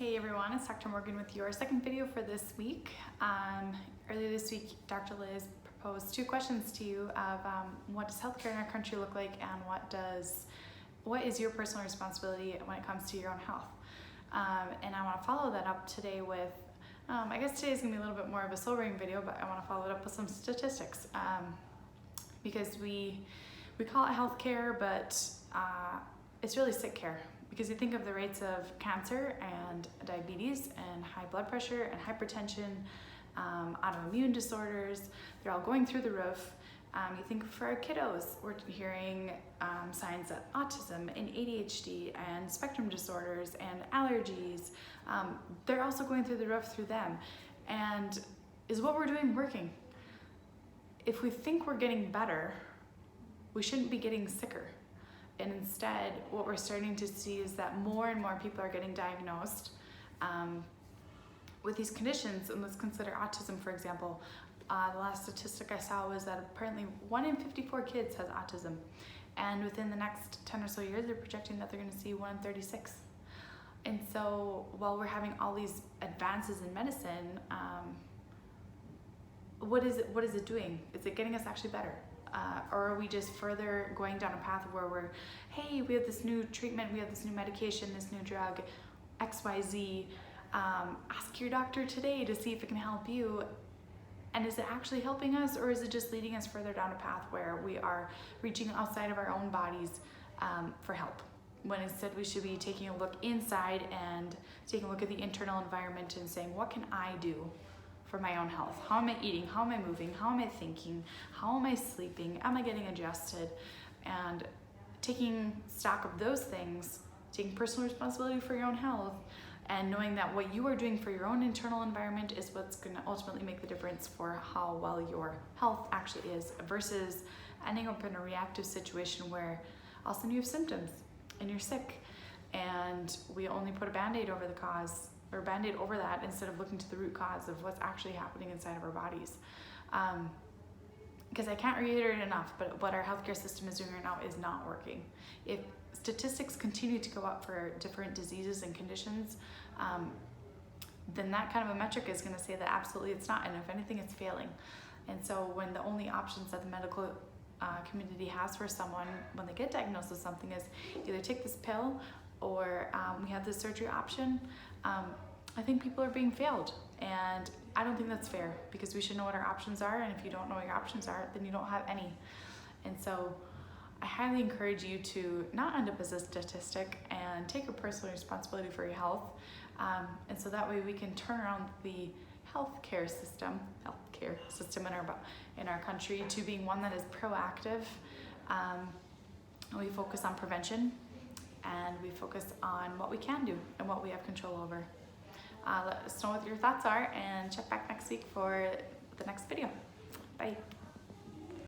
Hey everyone, it's Dr. Morgan with your second video for this week. Earlier this week, Dr. Liz proposed two questions to you of what does healthcare in our country look like and what is your personal responsibility when it comes to your own health. And I want to follow that up today with, I guess today's going to be a little bit more of a sobering video, but I want to follow it up with some statistics because we call it healthcare, but it's really sick care. Because you think of the rates of cancer and diabetes and high blood pressure and hypertension, autoimmune disorders, they're all going through the roof. You think for our kiddos, we're hearing signs of autism and ADHD and spectrum disorders and allergies. They're also going through the roof through them. And is what we're doing working? If we think we're getting better, we shouldn't be getting sicker. And instead, what we're starting to see is that more and more people are getting diagnosed with these conditions. And let's consider autism, for example. The last statistic I saw was that apparently 1 in 54 kids has autism. And within the next 10 or so years, they're projecting that they're going to see 1 in 36. And so while we're having all these advances in medicine, what is it doing? Is it getting us actually better? Or are we just further going down a path where hey, we have this new treatment, we have this new medication, this new drug, XYZ, ask your doctor today to see if it can help you. And is it actually helping us, or is it just leading us further down a path where we are reaching outside of our own bodies for help? When instead we should be taking a look inside and taking a look at the internal environment and saying, what can I do for my own health? How am I eating? How am I moving? How am I thinking? How am I sleeping? Am I getting adjusted? And taking stock of those things, taking personal responsibility for your own health, and knowing that what you are doing for your own internal environment is what's going to ultimately make the difference for how well your health actually is, versus ending up in a reactive situation where all of a sudden you have symptoms and you're sick, and we only put a Band-Aid over the cause, or Band-Aid over that, instead of looking to the root cause of what's actually happening inside of our bodies. Because I can't reiterate enough, but what our healthcare system is doing right now is not working. If statistics continue to go up for different diseases and conditions, then that kind of a metric is going to say that absolutely it's not, and if anything, it's failing. And so when the only options that the medical community has for someone when they get diagnosed with something is either take this pill or we have this surgery option, I think people are being failed, and I don't think that's fair, because we should know what our options are, and if you don't know what your options are, then you don't have any. And so I highly encourage you to not end up as a statistic and take a personal responsibility for your health, and so that way we can turn around the healthcare system in our country to being one that is proactive. We focus on prevention, and we focus on what we can do and what we have control over. Let us know what your thoughts are, and check back next week for the next video. Bye.